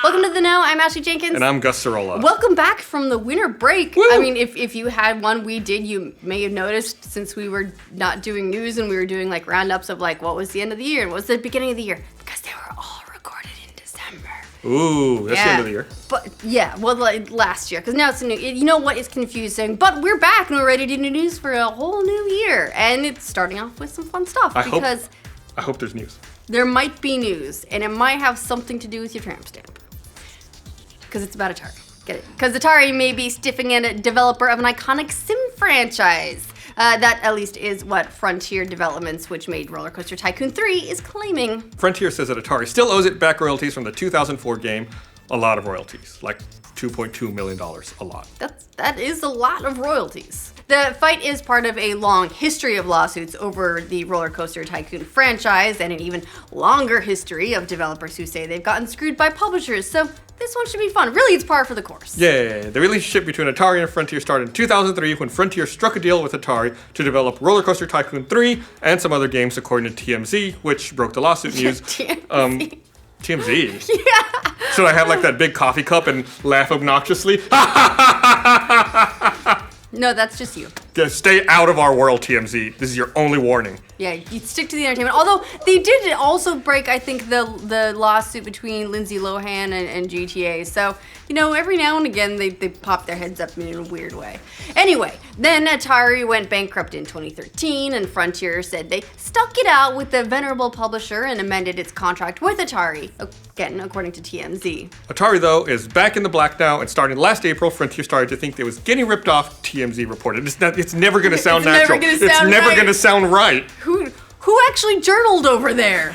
Welcome to The Know. I'm Ashley Jenkins. And I'm Gus Sorola. Welcome back from the winter break. Woo! I mean, if you had one, we did. You may have noticed since we were not doing news and we were doing like roundups of like what was the end of the year and what was the beginning of the year. Because they were all recorded in December. Ooh, that's the end of the year. But yeah, well, like last year, because now it's a new. You know what is confusing? But we're back and we're ready to do news for a whole new year, and it's starting off with some fun stuff. I hope there's news. There might be news, and it might have something to do with your tramp stamp. Because it's about Atari. Get it? Because Atari may be stiffing a developer of an iconic sim franchise. That, at least, is what Frontier Developments, which made Rollercoaster Tycoon 3, is claiming. Frontier says that Atari still owes it back royalties from the 2004 game. A lot of royalties, like $2.2 million, a lot. That is a lot of royalties. The fight is part of a long history of lawsuits over the Rollercoaster Tycoon franchise and an even longer history of developers who say they've gotten screwed by publishers, so this one should be fun. Really, it's par for the course. Yeah, the relationship between Atari and Frontier started in 2003 when Frontier struck a deal with Atari to develop Rollercoaster Tycoon 3 and some other games, according to TMZ, which broke the lawsuit news. TMZ. TMZ? Yeah. Should I have like that big coffee cup and laugh obnoxiously? No, that's just you. Stay out of our world, TMZ. This is your only warning. Yeah, you stick to the entertainment. Although they did also break, I think, the lawsuit between Lindsay Lohan and GTA. So, you know, every now and again they pop their heads up in a weird way. Anyway, then Atari went bankrupt in 2013, and Frontier said they stuck it out with the venerable publisher and amended its contract with Atari. Again, according to TMZ. Atari, though, is back in the black now, and starting last April, Frontier started to think it was getting ripped off, TMZ reported. It's never going to sound natural. It's never going to sound right. Who actually journaled over there?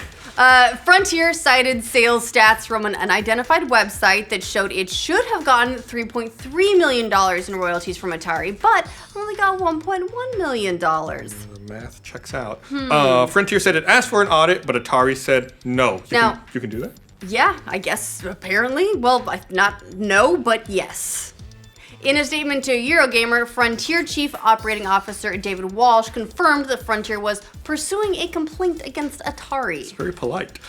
Frontier cited sales stats from an unidentified website that showed it should have gotten $3.3 million in royalties from Atari, but only got $1.1 million. The math checks out. Frontier said it asked for an audit, but Atari said no. You can do that? Yeah, I guess, apparently. Well, not no, but yes. In a statement to Eurogamer, Frontier Chief Operating Officer David Walsh confirmed that Frontier was pursuing a complaint against Atari. It's very polite.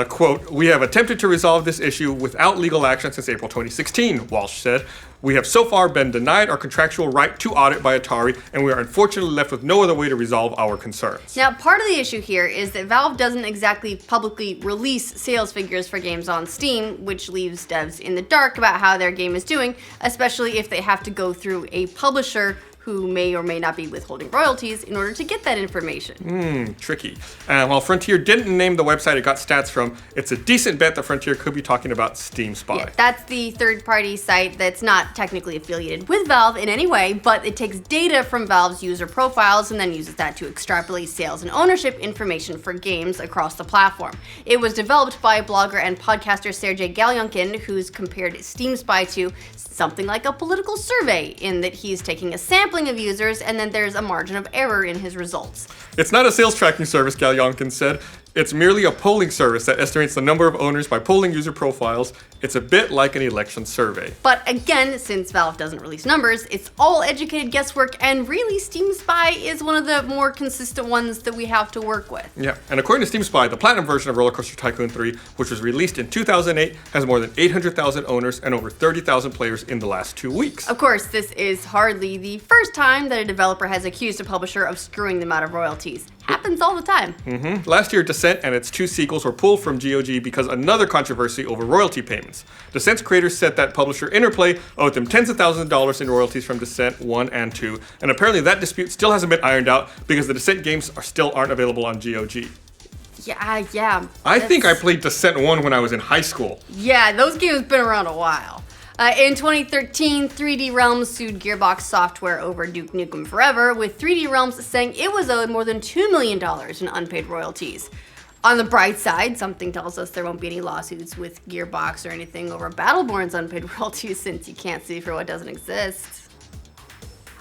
Quote, "We have attempted to resolve this issue without legal action since April 2016, Walsh said. We have so far been denied our contractual right to audit by Atari, and we are unfortunately left with no other way to resolve our concerns." Now, part of the issue here is that Valve doesn't exactly publicly release sales figures for games on Steam, which leaves devs in the dark about how their game is doing, especially if they have to go through a publisher who may or may not be withholding royalties in order to get that information. Tricky. While Frontier didn't name the website it got stats from, it's a decent bet that Frontier could be talking about Steam Spy. Yeah, that's the third-party site that's not technically affiliated with Valve in any way, but it takes data from Valve's user profiles and then uses that to extrapolate sales and ownership information for games across the platform. It was developed by blogger and podcaster Sergey Galyonkin, who's compared Steam Spy to something like a political survey in that he's taking a sampling of users and then there's a margin of error in his results. It's not a sales tracking service, Galyonkin said. It's merely a polling service that estimates the number of owners by polling user profiles. It's a bit like an election survey. But again, since Valve doesn't release numbers, it's all educated guesswork, and really Steam Spy is one of the more consistent ones that we have to work with. Yeah, and according to Steam Spy, the platinum version of Rollercoaster Tycoon 3, which was released in 2008, has more than 800,000 owners and over 30,000 players in the last 2 weeks. Of course, this is hardly the first time that a developer has accused a publisher of screwing them out of royalties. Happens all the time. Last year, Descent and its 2 sequels were pulled from GOG because another controversy over royalty payments. Descent's creators said that publisher Interplay owed them tens of thousands of dollars in royalties from Descent 1 and 2, and apparently that dispute still hasn't been ironed out because the Descent games still aren't available on GOG. Yeah. I think I played Descent 1 when I was in high school. Yeah, those games have been around a while. In 2013, 3D Realms sued Gearbox Software over Duke Nukem Forever, with 3D Realms saying it was owed more than $2 million in unpaid royalties. On the bright side, something tells us there won't be any lawsuits with Gearbox or anything over Battleborn's unpaid royalties since you can't sue for what doesn't exist.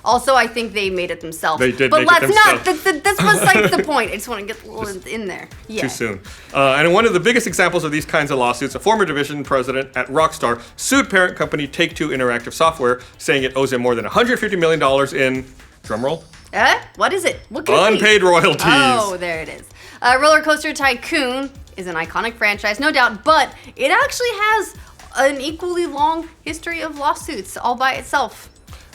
Also, I think they made it themselves. They did but make it themselves. That's besides the point. I just want to get a little in there. Yeah. Too soon. And in one of the biggest examples of these kinds of lawsuits, a former division president at Rockstar sued parent company Take-Two Interactive Software, saying it owes him more than $150 million in, drumroll? What is it? What could it be? Unpaid royalties. Oh, there it is. Rollercoaster Tycoon is an iconic franchise, no doubt, but it actually has an equally long history of lawsuits all by itself.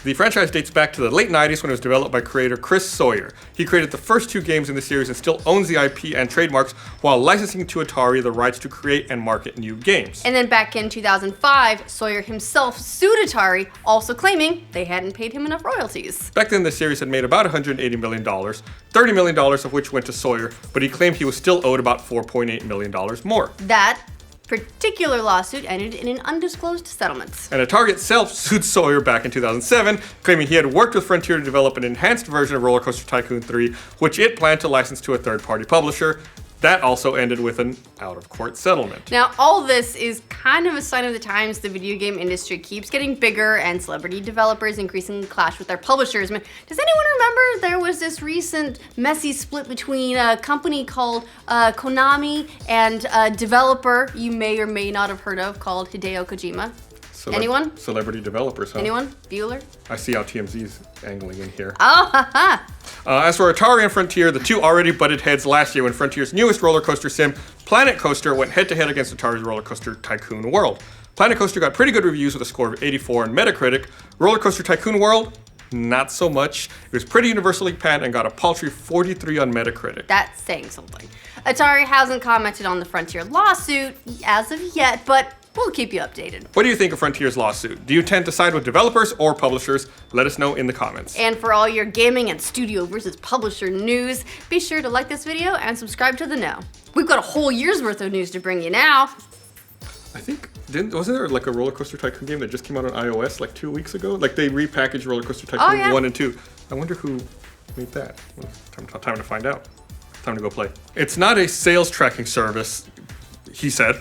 The franchise dates back to the late 90s when it was developed by creator Chris Sawyer. He created the first 2 games in the series and still owns the IP and trademarks while licensing to Atari the rights to create and market new games. And then back in 2005, Sawyer himself sued Atari, also claiming they hadn't paid him enough royalties. Back then, the series had made about $180 million, $30 million of which went to Sawyer, but he claimed he was still owed about $4.8 million more. That particular lawsuit ended in an undisclosed settlement. And Atari itself sued Sawyer back in 2007, claiming he had worked with Frontier to develop an enhanced version of Rollercoaster Tycoon 3, which it planned to license to a third-party publisher. That also ended with an out-of-court settlement. Now, all this is kind of a sign of the times. The video game industry keeps getting bigger and celebrity developers increasingly clash with their publishers. Does anyone remember there was this recent messy split between a company called Konami and a developer you may or may not have heard of called Hideo Kojima? Anyone? Celebrity developers, huh? Anyone? Bueller? I see how TMZ's angling in here. Oh, haha! As for Atari and Frontier, the two already butted heads last year when Frontier's newest roller coaster sim, Planet Coaster, went head-to-head against Atari's Roller Coaster Tycoon World. Planet Coaster got pretty good reviews with a score of 84 on Metacritic. Roller Coaster Tycoon World, not so much. It was pretty universally panned and got a paltry 43 on Metacritic. That's saying something. Atari hasn't commented on the Frontier lawsuit as of yet, but we'll keep you updated. What do you think of Frontier's lawsuit? Do you tend to side with developers or publishers? Let us know in the comments. And for all your gaming and studio versus publisher news, be sure to like this video and subscribe to The Know. We've got a whole year's worth of news to bring you now. I think, wasn't there like a Roller Coaster Tycoon game that just came out on iOS like 2 weeks ago? Like they repackaged Roller Coaster Tycoon 1 and 2. I wonder who made that. Well, time to find out. Time to go play. It's not a sales tracking service, he said.